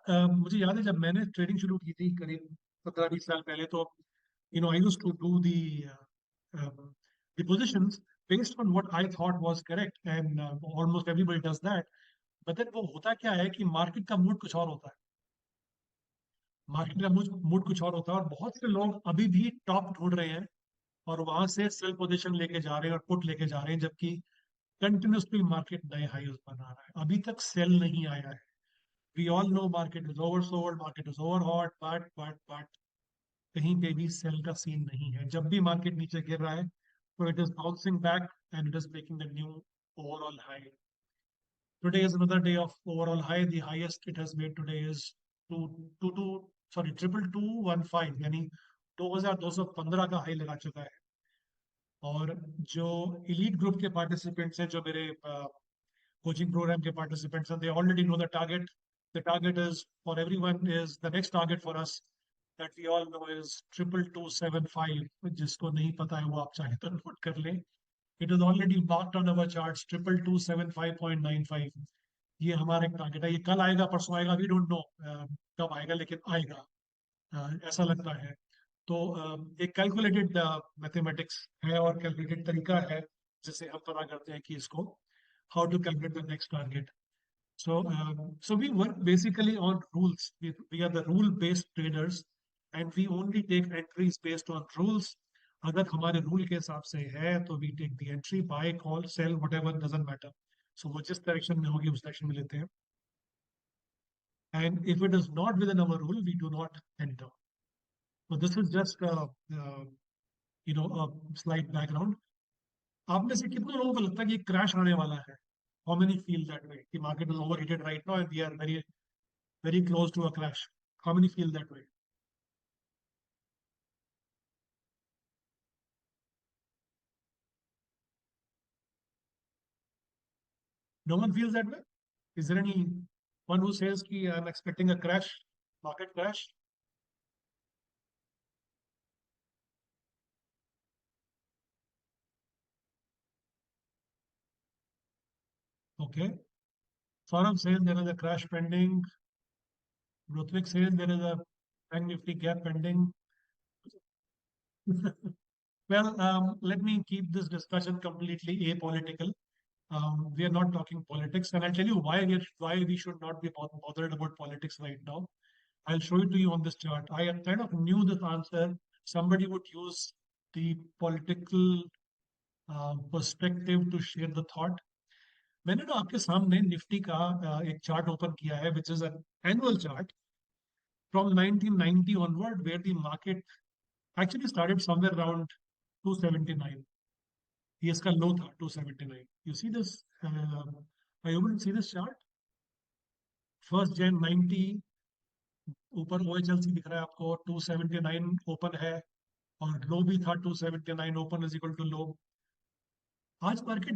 मुझे याद है जब मैंने ट्रेडिंग शुरू की थी करीब 15-20 साल पहले, तो I used to do the positions based on what I thought was correct, and almost everybody does that. But then वो होता क्या है कि मार्केट का मूड कुछ और होता है, मार्केट का मूड कुछ और होता है, और बहुत से लोग अभी भी टॉप ढूंढ रहे हैं और वहां से सेल पोजीशन लेके जा रहे हैं और पुट लेके जा रहे हैं, जबकि कंटिन्यूसली मार्केट नए हाईज बना रहा है, अभी तक सेल नहीं आया है. We all know market is oversold, market is over hot, but कहीं पे भी सेल का सीन नहीं है. जब भी मार्केट नीचे गिर रहा है तो it is bouncing back and it is making the new overall high. Today is another day of overall high. The highest it has made today is triple two 1 5, यानी 2215 का हाई लगा चुका है. और जो इलीट ग्रुप के participants हैं, जो मेरे कोचिंग प्रोग्राम के पार्टिसिपेंट्स हैं, they already know the target. The target is for everyone is the next target for us that we all know is 2275. जिसको नहीं पता है वो आप चाहे तो नोट कर लें. It is already marked on our charts 2275.95. ये हमारा एक टारगेट है. ये कल आएगा परसों आएगा, वी डोंट नो कब आएगा, लेकिन आएगा ऐसा लगता है. तो एक कैलकुलेटेड मैथमेटिक्स है और कैलकुलेटेड तरीका है जिससे हम पता करते हैं कि इसको how to calculate the next target. So we work basically on rules. We are the rule-based traders, and we only take entries based on rules. अगर हमारे रूल के हिसाब से है तो we take the entry, buy, call, sell, whatever, doesn't matter. So वो जिस direction में होगी उस डायरेक्शन में लेते हैं. And if it is not within our rule, we do not enter. So this is just a slight background. आप में से कितने लोगों को लगता है कि क्रैश आने वाला है? How many feel that way? The market is overheated right now and we are very close to a crash. How many feel that way? No one feels that way? Is there any one who says ki I'm expecting a crash, market crash? Okay. Saurabh says there is a crash pending. Rutvik says there is a Bank Nifty gap pending. Well, let me keep this discussion completely apolitical. We are not talking politics, and I'll tell you why we should not be bothered about politics right now. I'll show it to you on this chart. I kind of knew this answer. Somebody would use the political perspective to share the thought. मैंने ना आपके सामने Nifty का एक chart open किया है, which is an annual chart from 1990 onward, where the market actually started somewhere around 279. ये इसका लो था 279. You see this? Are you able to see this chart? First Jan 90, ऊपर OHLC दिख रहा है आपको, 279 ओपन है और लो भी था 279. Open is equal to low. आज मार्केट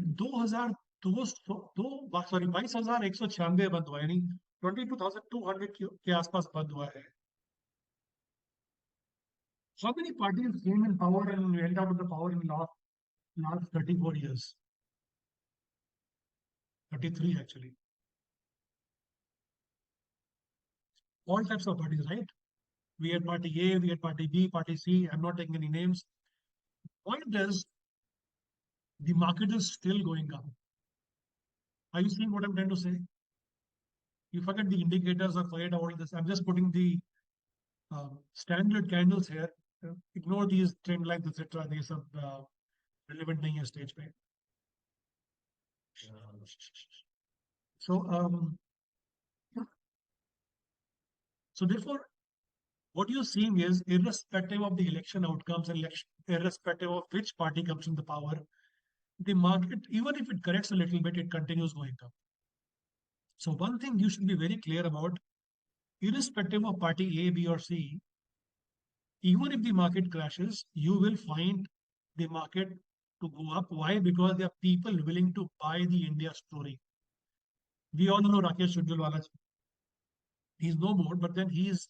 22,196 बंद हुआ है, यानी 22,200 के आसपास बंद हुआ है. How many parties came in power and went out of the power in last 34 years? 33 actually. All types of parties, right? We had party A, we had party B, party C. I'm not taking any names. Point is, the market is still going up. Are you seeing what I'm trying to say? You forget the indicators or forget all this. I'm just putting the standard candles here. Ignore these trend lines, etc. They सब relevant नहीं है stage पे. So therefore, what you're seeing is, irrespective of the election outcomes and irrespective of which party comes in the power, the market, even if it corrects a little bit, it continues going up. So one thing you should be very clear about, irrespective of party A, B, or C, even if the market crashes, you will find the market to go up. Why? Because there are people willing to buy the India story. We all know Rakesh Jhunjhunwala. He's no more, but then he's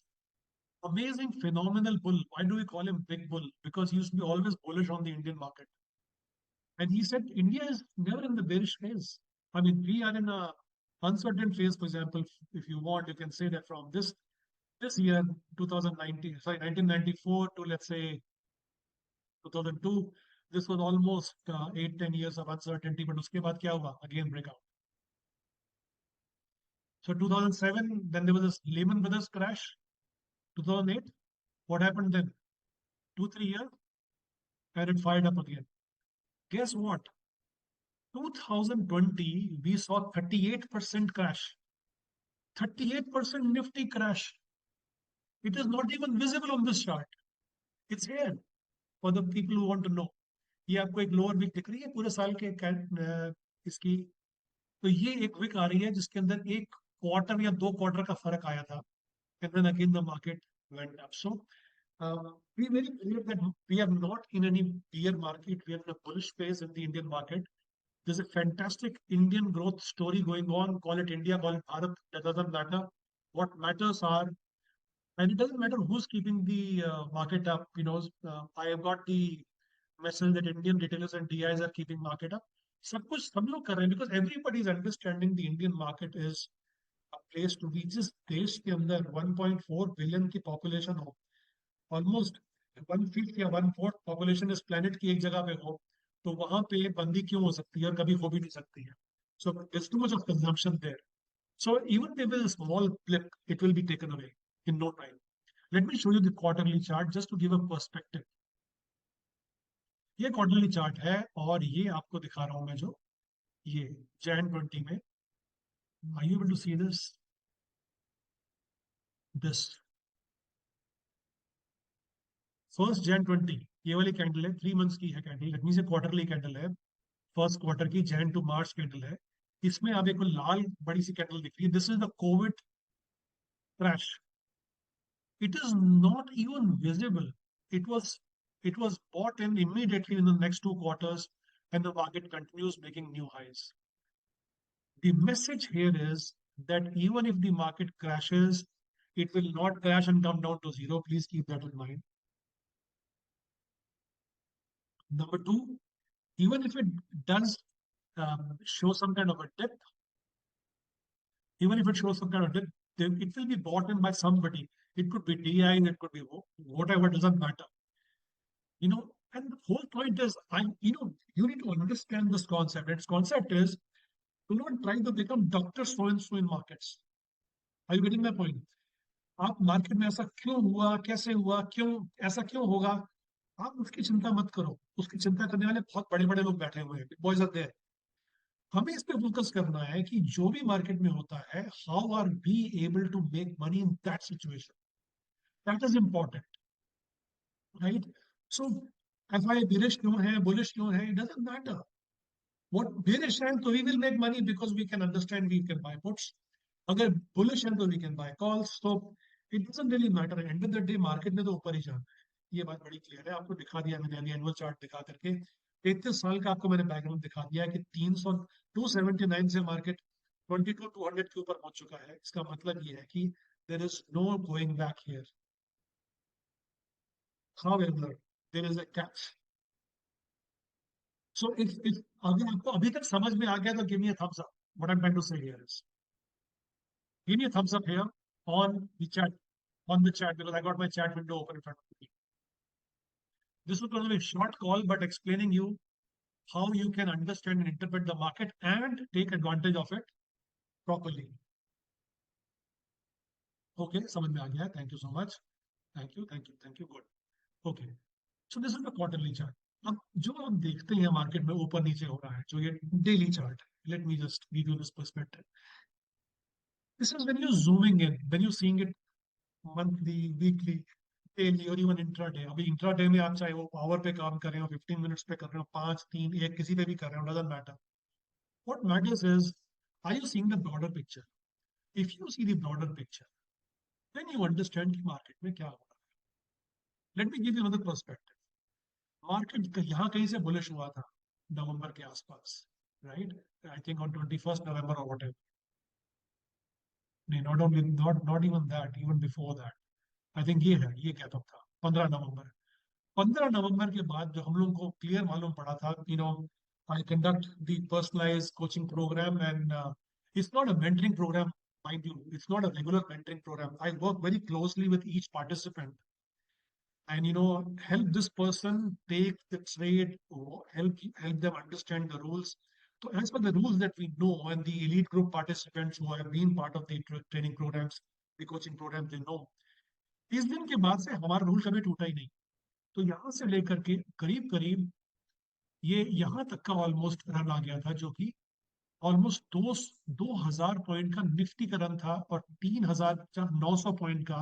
amazing, phenomenal bull. Why do we call him Big Bull? Because he used to be always bullish on the Indian market. And he said India is never in the bearish phase. I mean, we are in a uncertain phase, for example, if you want, you can say that from this year 2019, sorry, 1994 to let's say 2002, this was almost 8-10 years of uncertainty. But उसके बाद क्या हुआ? Again breakout. So 2007, then there was this Lehman Brothers crash. 2008, what happened then? 2-3 years, and it fired up again. Guess what? 2020, we saw 38% crash. 38% Nifty crash. It is not even visible on this chart. It's here for the people who want to know. ये आपको एक lower Wick दिख रही है पूरे साल के इसकी, तो ये एक विक आ रही है जिसके अंदर एक क्वार्टर या 2 क्वार्टर का फर्क आया था, and then again the market went up. So we very clear that we are not in any bear market. We are in a bullish phase in the Indian market. There's a fantastic Indian growth story going on. Call it India, call it Bharat. That doesn't matter. What matters are, and it doesn't matter who's keeping the market up. I have got the message that Indian retailers and DIs are keeping market up. सब कुछ सब लोग कर रहे हैं because everybody is understanding the Indian market is a place to be. जिस देश के अंदर 1.4 बिलियन की पॉपुलेशन हो, ऑलमोस्ट 1/5 या 1/4 पॉपुलेशन इस प्लेनेट की एक जगह पे हो, तो वहां पे बंदी क्यों हो सकती है और कभी हो भी नहीं सकती है. So there's too much of consumption there. So even if there is a small blip, it will be taken away in no time. Let me show you the quarterly chart just to give a perspective. ये quarterly chart है और ये आपको दिखा रहा हूं मैं, जो ये Jan 20 में. Are you able to see this? This first Jan 20, ये वाली कैंडल है, 3 months की है कैंडल. लेट मीन से क्वार्टरली कैंडल है, फर्स्ट क्वार्टर की Jan to March कैंडल है. इसमें आप एक लाल बड़ी सी कैंडल दिख रही है. This is the Covid crash. It is not even visible. It was bought in immediately in the next 2 quarters, and the market continues making new highs. The message here is that even if the market crashes, it will not crash and come down to zero. Please keep that in mind. Number two, even if it does show some kind of a dip, even if it shows some kind of dip, then it will be bought in by somebody. It could be DI, it could be whatever, doesn't matter. And the whole point is, you need to understand this concept. Its concept is, do not try to become Dr. So-and-so in markets. Are you getting my point? आप market में ऐसा क्यों हुआ, कैसे हुआ, क्यों ऐसा क्यों होगा, आप उसकी चिंता मत करो. उसकी चिंता करने वाले बहुत बड़े बड़े लोग बैठे हुए हैं, बॉयज आर देयर. हमें इस पे फोकस करना है कि जो भी मार्केट में होता है, how are we able to make money in that situation. That is important, right? So FII bearish क्यों है, बुलिश क्यों है, it doesn't matter. What bearish है तो we will make money because we can understand, we can buy puts. अगर bullish है तो we can buy calls. So it doesn't really matter. End of the day market में तो ऊपर ही जाना है. ये बात बड़ी क्लियर है. आपको दिखा दिया मैंने अभी एनुअल चार्ट दिखा करके. 33 साल का आपको मैंने बैकग्राउंड दिखा दिया कि 279 से मार्केट 22,200 के ऊपर पहुंच चुका है. इसका मतलब ये है कि there is no going back here. However, there is a catch. So if अगर आपको अभी तक समझ में आ गया तो give me a thumbs up. What I'm trying to say here is, give me a thumbs up here on the chat because I got my chat window open in front of me. This was going to be a short call, but explaining you how you can understand and interpret the market and take advantage of it properly. Okay, समझ में आ गया. Thank you so much. Thank you. Good. Okay. So this is the quarterly chart. अब जो हम देखते हैं market में ऊपर नीचे हो रहा है, जो ये डेली चार्ट है. Let me just give you this perspective. This is when you're zooming in, when you're seeing it monthly, weekly, daily or even intraday. अभी intraday में आप चाहे वो hour पे काम कर रहे हो, 15 minutes पे कर रहे हो, 5, 3, 1 किसी पे भी कर रहे हो, doesn't matter. What matters is, are you seeing the broader picture? If you see the broader picture, then you understand कि market में क्या हो रहा है. Let me give you another perspective. Market यहाँ कहीं से बुलिश हुआ था नवंबर के आसपास, राइट? आई थिंक ऑन 21 नवंबर और व्हाटएवर. नहीं, not even that, even before that. I think ये गैप अप था 15 नवंबर. 15 नवंबर के बाद जो हम लोगों को क्लियर मालूम पड़ा था, I conduct the personalised coaching programme and It's not a mentoring program, mind you. It's not a regular mentoring program. I work very closely with each participant and help this person take the trade, or help them understand the rules. So as per the rules that we know, and the elite group participants who have been part of the training programs, the coaching programs, they know, इस दिन के बाद से हमारा rule कभी टूटा ही नहीं. तो यहाँ से लेकर के करीब करीब ये यहाँ तक का ऑलमोस्ट रन आ गया था, जो कि ऑलमोस्ट 2000 पॉइंट का निफ्टी का रन था और 3900 पॉइंट का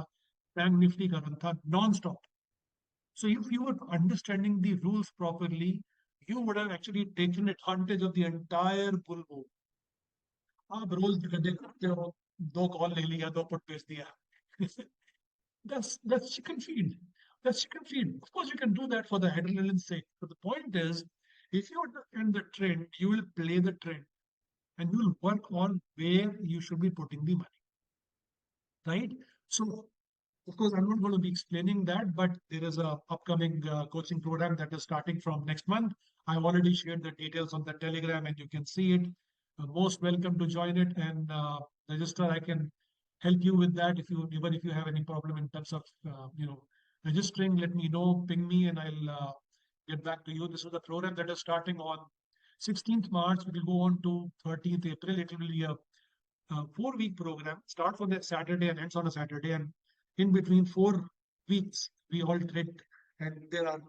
बैंक निफ्टी का रन था non stop. So if you were understanding the rules properly, you would have actually taken advantage of the entire bull move. आप रोज गड्ढे करते हो, 2 कॉल ले लिया, 2 पुट बेच दिया. That's chicken feed. That's chicken feed. Of course, you can do that for the adrenaline's sake. But the point is, if you understand the trend, you will play the trend and you will work on where you should be putting the money. Right? So of course, I'm not going to be explaining that, but there is a upcoming coaching program that is starting from next month. I've already shared the details on the Telegram, and you can see it. Most welcome to join it and register. I can help you with that even if you have any problem in terms of registering. Let me know, ping me, and I'll get back to you. This is the program that is starting on 16th March. It will go on to 13th April. It will be a 4-week program. Starts on a Saturday and ends on a Saturday, and in between 4 weeks, we all trade, and there are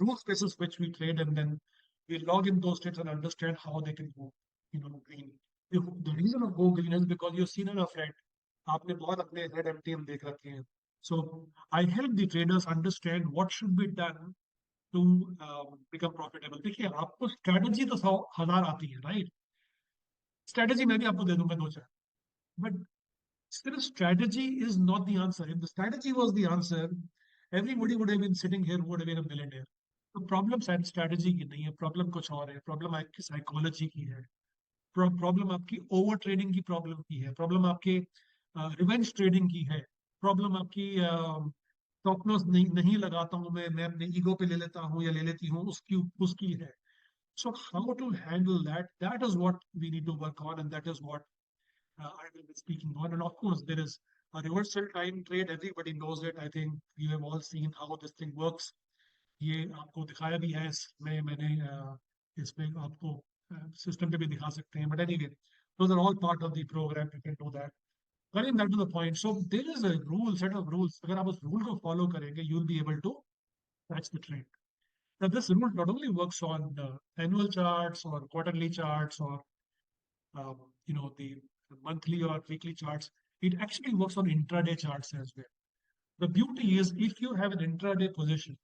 rules basis which we trade, and then we log in those trades and understand how they can go, green. The reason of go green is because you've seen enough red. आपने बहुत अपने red MTM देख रखे हैं. So I help the traders understand what should be done to become profitable. देखिए, आपको strategy तो 100,000 आती है, right? Strategy मैं भी आपको दे दूंगा 2-4, but still, strategy is not the answer. If the strategy was the answer, everybody would have been sitting here, would have been a millionaire. The problem शायद strategy की नहीं है, problem कुछ और है. Problem आपकी psychology की है. Problem आपकी over trading की problem की है. Problem आपके revenge trading की है. Problem आपकी stop loss नहीं लगाता हूँ मैं अपने ego पे ले लेता हूँ या ले लेती हूँ, उसकी है. So how to handle that? That is what we need to work on, and that is what I will be speaking on. And of course, there is a reversal time trade. Everybody knows it. I think you have all seen how this thing works. ये आपको दिखाया भी है इसमें, मैंने इसमें आपको system पे भी दिखा सकते हैं. But anyway, those are all part of the program. You can do that. Coming back to the point, so there is a set of rules. अगर आप उस rule को follow करेंगे, you will be able to catch the trend. Now, this rule not only works on annual charts or quarterly charts or the monthly or weekly charts, it actually works on intraday charts as well. The beauty is, if you have an intraday position,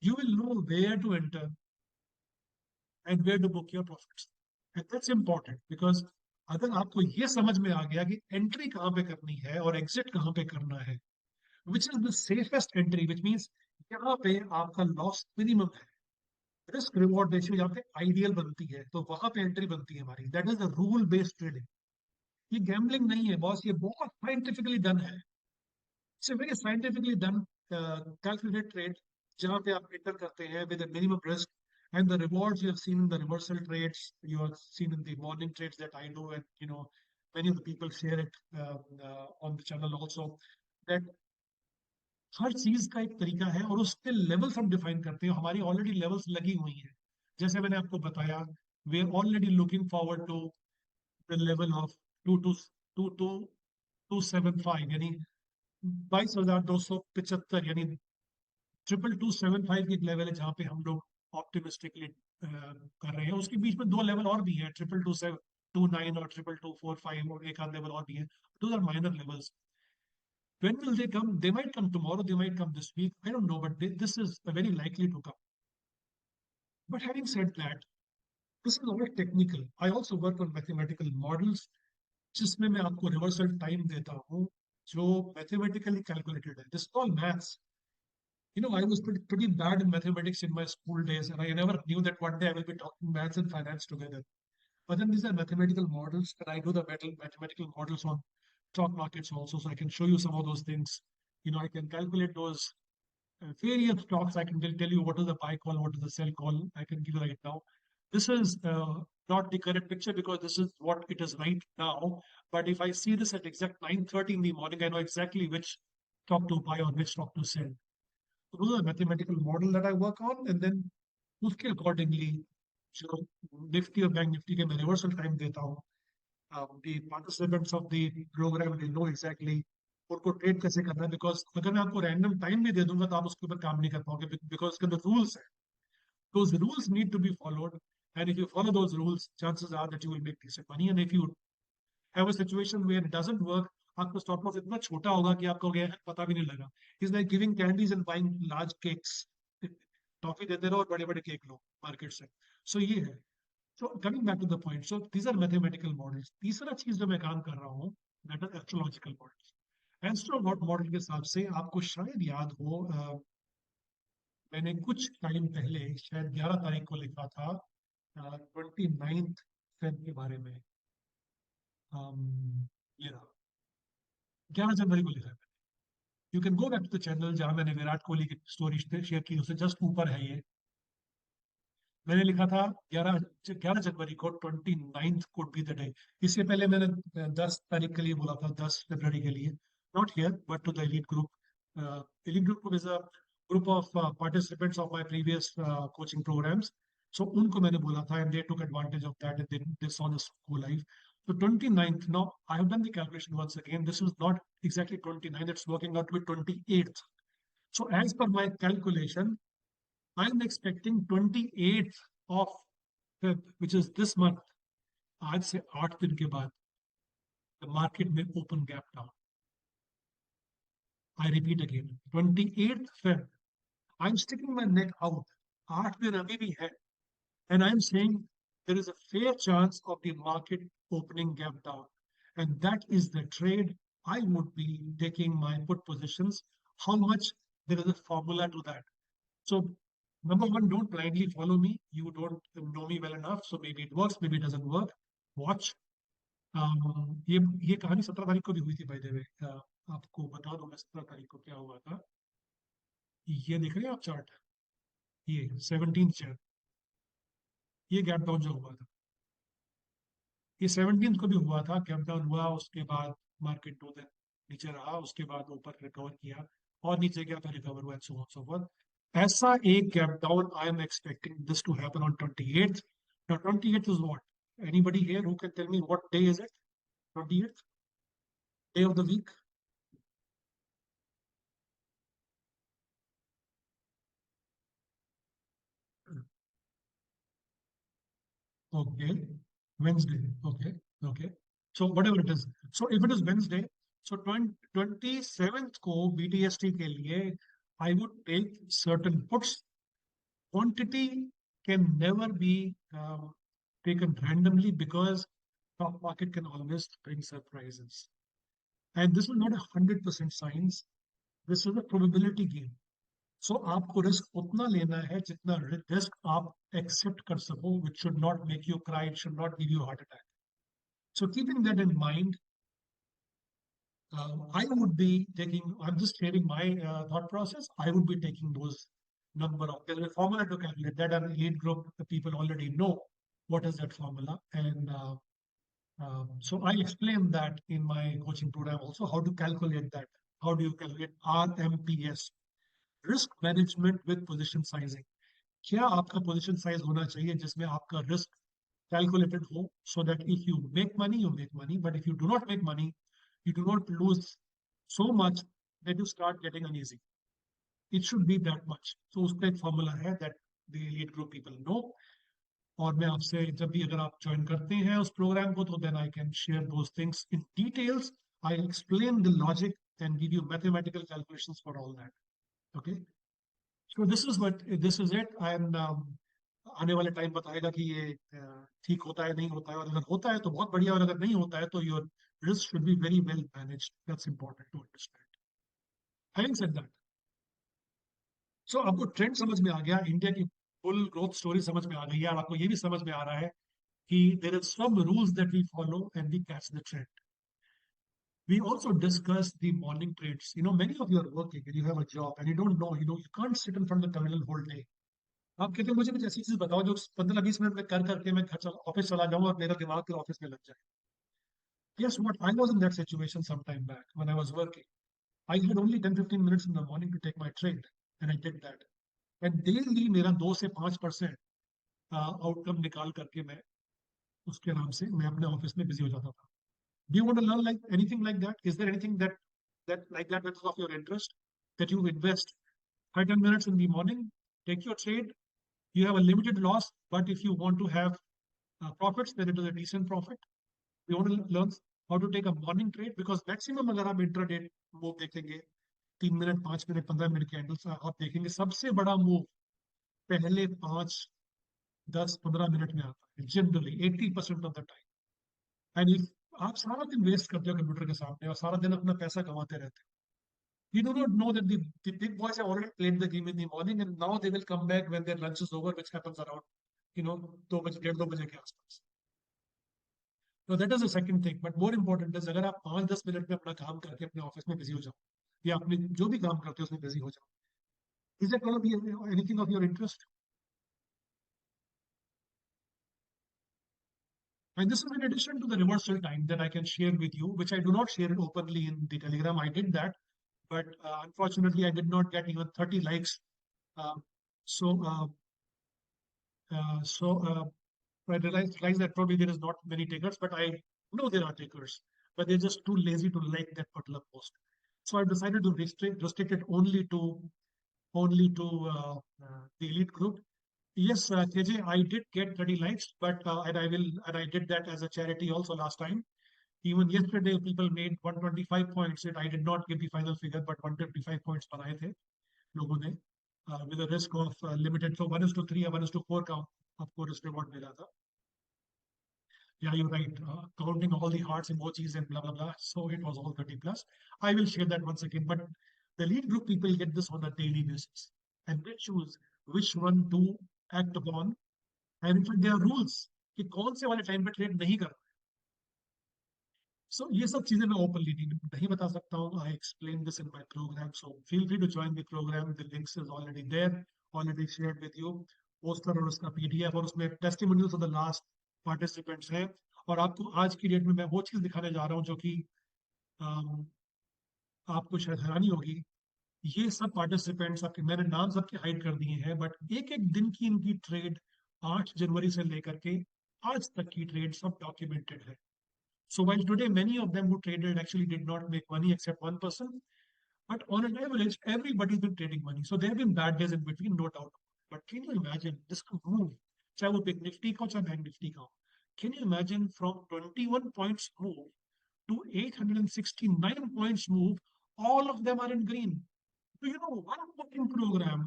you will know where to enter and where to book your profits. And that's important because अगर आपको ये समझ में आ गया कि entry कहाँ पे करनी है और एग्जिट कहाँ पे करना है, which is the safest entry, which means यहाँ पे आपका लॉस मिनिमम है, रिस्क रिवॉर्ड रेशियो यहाँ पे आइडियल बनती है, तो वहां पे एंट्री बनती है हमारी. That is the rule based trading. ये गैम्बलिंग नहीं है बॉस, ये बहुत साइंटिफिकली डन है. It's very scientifically done calculated trade जहां पे आप एंटर करते हैं with minimum risk, and the rewards you have seen in the reversal trades, you have seen in the morning trades that I do, and many of the people share it on the channel also, that हर चीज का एक तरीका है और उसके levels हम define करते हैं. हमारी ऑलरेडी लेवल्स लगी हुई हैं. जैसे मैंने आपको बताया, we are already looking forward to the level of 22275, यानी 22,275, यानी 22275 की एक लेवल है जहाँ पे हम लोग ऑप्टिमिस्टिकली कर रहे हैं. उसके बीच में 2 लेवल और भी हैं, 222729 और 2245, और एक आध लेवल और भी है. Those are minor levels. When will they come? They might come tomorrow, they might come this week. I don't know, but this is very likely to come. But having said that, this is all technical. I also work on mathematical models, जिसमें मैं आपको reversal time देता हूँ, जो mathematically calculated है. This is all maths. I was pretty bad in mathematics in my school days, and I never knew that one day I will be talking maths and finance together. But then these are mathematical models, and I do the mathematical models on stock markets also, so I can show you some of those things. I can calculate those various stocks. I can tell you what is the buy call, what is the sell call. I can give you right now. This is not the correct picture because this is what it is right now. But if I see this at exact 9:30 in the morning, I know exactly which stock to buy or which stock to sell. So those are mathematical model that I work on, and then उसके accordingly जो Nifty और bank Nifty के मैं reversal time देता हूँ, the participants of the program they know exactly उनको trade कैसे करना है, बिकॉज अगर मैं आपको रैंडम टाइम भी दे दूंगा तो आप उसके ऊपर काम नहीं कर पाओगे, बिकॉज उसके अंदर रूल्स है. Those rules need to be followed, and if you follow those rules, chances are that you will make decent money. And if you have a situation where it doesn't work, आपका stop loss इतना छोटा होगा कि आपको पता भी नहीं लगा. It's like giving candies and buying large cakes. Toffee देते रहो और बड़े बड़े केक लो मार्केट से. सो ये है. So coming back to the point, so these are mathematical models. तीसरा चीज जो मैं काम कर रहा हूँ, that is astrological models. Astronaut model के हिसाब से आपको शायद याद हो, मैंने कुछ टाइम पहले शायद 11 तारीख को लिखा था 29th फेब के बारे में. ये रहा 11 जनवरी को लिखा है. You can go back to the channel जहां मैंने विराट कोहली की स्टोरी शेयर की, उससे जस्ट ऊपर है ये. मैंने लिखा था 11 जनवरी को 29th could be the day. इससे पहले मैंने 10 तारीख के लिए बोला था, 10 फरवरी के लिए. Not here, but to the elite group. Elite group is a group of participants of my previous coaching programs. So उनको मैंने बोला था, and they took advantage of that, and they saw this go live. So 29th, now I have done the calculation once again. This is not exactly 29th, it's working out to be 28th. So as per my calculation, I'm expecting 28th of Feb, which is this month. आज से 8 दिन के बाद the market may open gap down. I repeat again, 28th Feb. I'm sticking my neck out. 8 दिन अभी भी है, and I'm saying there is a fair chance of the market opening gap down, and that is the trade I would be taking my put positions. How much? There is a formula to that. So number one, don't blindly follow me. You don't know me well enough. So maybe it works, maybe it doesn't work. Watch. ये कहानी 17 तारीख को भी हुई थी, by the way. आपको बता दूं मैं 17 तारीख को क्या हुआ था. ये देख रहे हैं आप चार्ट, ये 17th चैट, ये गैप डाउन जो हुआ था, ये 17th को भी हुआ था. गैप डाउन हुआ, उसके बाद मार्केट 2 दिन नीचे रहा, उसके बाद ऊपर रिकवर किया और नीचे गया तो रिकवर हुआ, सो ऑन सो फॉर्थ. ऐसा एक gap down I am expecting this to happen on 28th. Now 28th is what? Anybody here who can tell me what day is it? 28th day of the week. Okay, Wednesday. Okay, okay. So whatever it is. So if it is Wednesday, so 27th को BTST के लिए I would take certain puts. Quantity can never be taken randomly because stock market can always bring surprises. And this is not 100% science. This is a probability game. So आपको risk उतना लेना है जितना risk आप accept कर सको, which should not make you cry, it should not give you a heart attack. So keeping that in mind, I would be taking, I'm just sharing my thought process. I would be taking those number of, there's a formula to calculate that. An elite group, the people already know what is that formula. And so I explain that in my coaching program also, how to calculate that. How do you calculate RMPS? Risk management with position sizing. क्या आपका position size होना चाहिए जिसमें आपका risk calculated हो, so that if you make money, you make money. But if you do not make money, you do not lose so much that you start getting uneasy. It should be that much. So उसका एक formula है that the elite group people know. और मैं आपसे जब भी अगर आप ज्वाइन करते हैं उस प्रोग्राम को, तो then I can share those things in details. I explain the logic and give you mathematical calculations for all that. Okay. So this is it. And आने वाले टाइम बताएगा कि ये ठीक होता है नहीं होता है, और अगर होता है तो बहुत बढ़िया, और अगर नहीं होता है तो your risk should be very well managed. That's important to understand. Having said that, so आपको ट्रेंड समझ में आ गया, इंडिया की फुल ग्रोथ स्टोरी समझ में आ गई है, और आपको ये भी समझ में आ रहा है कि there is some rules that we follow and we catch the trend. We also discuss the morning trades. You know, many of you are working and you have a job and you don't know, you can't sit in front of the terminal whole day. आप कहते हैं मुझे कुछ ऐसी चीज बताओ जो 15-20 minute में कर करके मैं घर चला ऑफिस चला जाऊँ और मेरा दिमाग फिर ऑफिस में लग जाए. Yes, what I was in that situation some time back when I was working. I had only 10-15 minutes in the morning to take my trade, and I did that. And daily मेरा 2 से 5% outcome निकाल करके मैं उसके नाम से मैं अपने ऑफिस में बिजी हो जाता था. Do you want to learn like anything like that? Is there anything that is of your interest that you invest 5-10 minutes in the morning, take your trade, you have a limited loss, but if you want to have profits, then it is a decent profit. You want to learn how to take a morning trade because maximum अगर आप intraday move देखेंगे 3 minute 5 minute 15 minute candles आप देखेंगे सबसे बड़ा move पहले 5 10 15 minute में आता है generally 80% of the time. And if आप सारा दिन वेस्ट करते हो कंप्यूटर के सामने और सारा दिन अपना पैसा कमाते रहते हो, you do not know that the big boys have already played the game in the morning and now they will come back when their lunch is over, which happens around 2 बजे 1:30 बजे के आसपास. तो that is the second thing. But more important is अगर आप 5-10 minute में अपना काम करके अपने ऑफिस में बिजी हो जाओ या अपने जो भी काम करते हो उसमें बिजी हो जाओ, is that gonna be anything of your interest? And this is in addition to the reversal time that I can share with you, which I do not share it openly in the Telegram. I did that, but unfortunately, I did not get even 30 likes. Um, so, so I realized that probably there is not many takers, but I know there are takers, but they're just too lazy to like that particular post. So I've decided to restrict it only to the elite group. Yes, KJ, I did get 30 likes, but and I did that as a charity also last time. Even yesterday, people made 125 points. And I did not give the final figure, but 125 points बनाए थे लोगों ने with a risk of limited. So 1:3 or 1:4 का आपको risk reward मिला था. Yeah, you're right. Counting all the hearts, emojis, and blah blah blah. So it was all 30 plus. I will share that once again. But the lead group people get this on a daily basis, and they choose which one to act upon. And in fact, there are rules कि कौन से वाले time पे trade नहीं करना. So ये सब चीजें मैं openly नहीं बता सकता हूँ. I explain this in my program. So feel free to join the program. The links is already there, already shared with you. Poster और उसका PDF और उसमें testimonials of the last participants हैं. और आपको आज की डेट में मैं वो चीज दिखाने जा रहा हूँ जो कि आपको शायद हैरानी होगी. ये सब पार्टिसिपेंट्स आपके मैंने नाम सबके हाइड कर दिए हैं, बट एक एक दिन की इनकी ट्रेड 8 जनवरी से लेकर के आज तक की ट्रेड सब डॉक्यूमेंटेड है. So while today many of them who traded actually did not make money except one person, but on an average, everybody's been trading money. So there have been bad days in between, no doubt. But can you imagine this move? चाहे वो big nifty का हो चाहे bank nifty का हो. Can you imagine from 21 points move to 869 points move? All of them are in green. Do you know one coaching program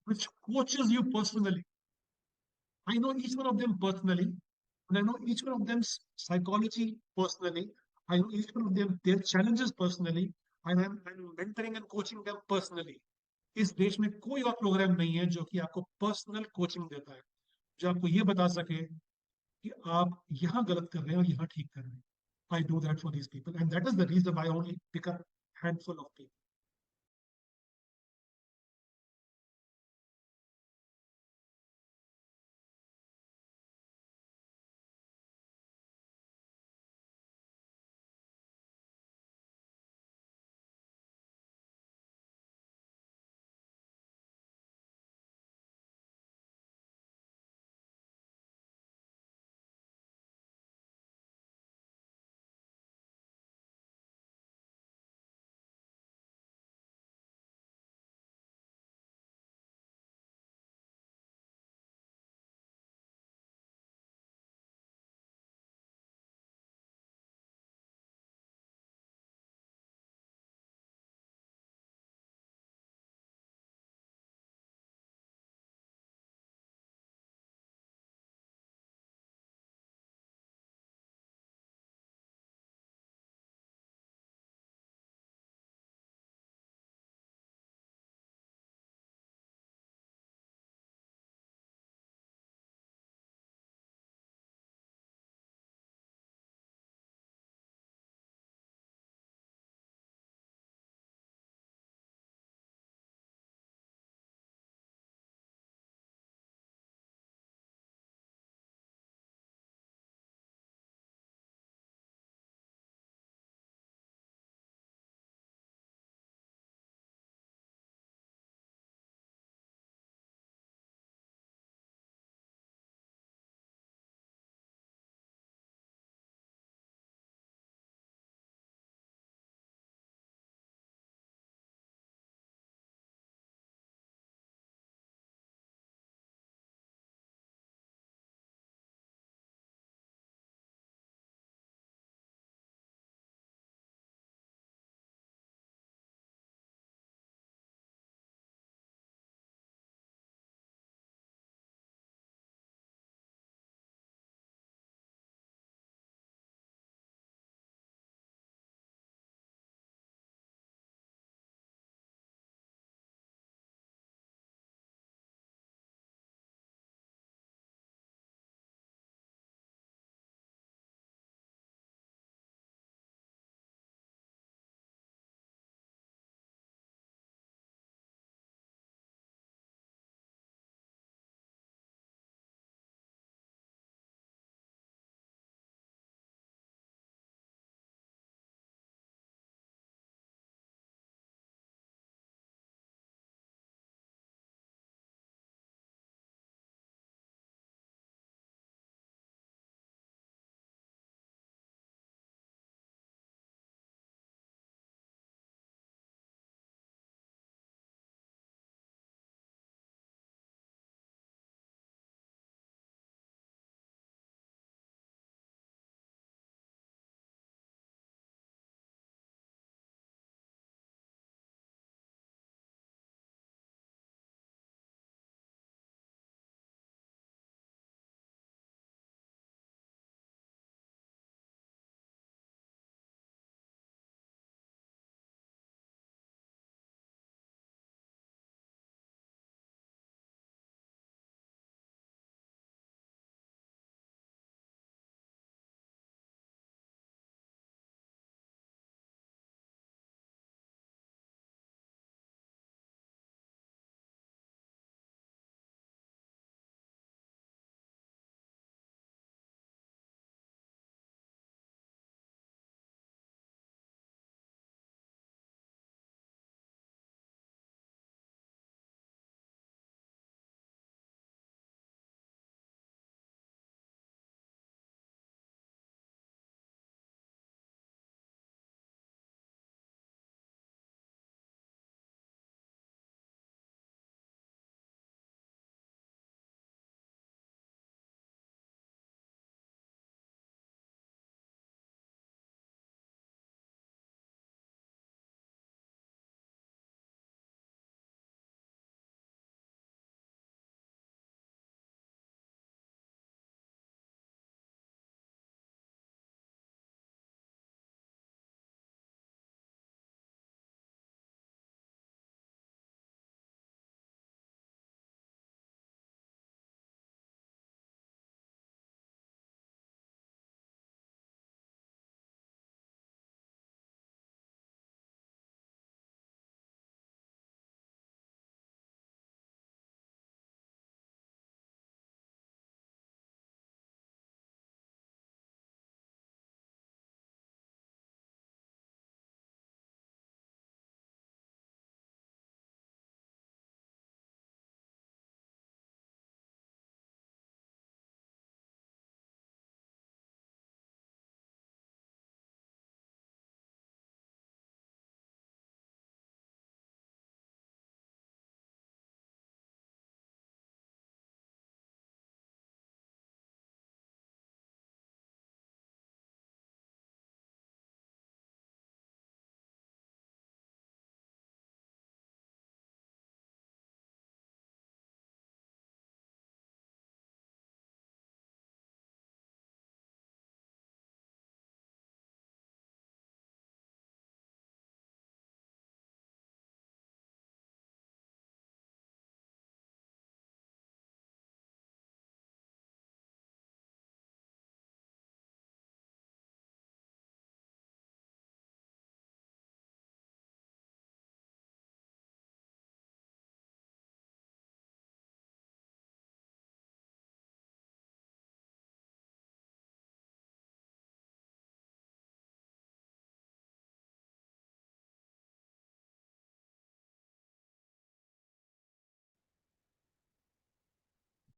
which coaches you personally? I know each one of them personally, and I know each one of them's psychology personally. I know each one of them their challenges personally, and I'm mentoring and coaching them personally. इस देश में कोई और programme नहीं है जो कि आपको पर्सनल कोचिंग देता है, जो आपको ये बता सके कि आप यहाँ गलत कर रहे हैं और यहाँ ठीक कर रहे हैं. I do that for these people, and that is the reason why I only pick a handful of people.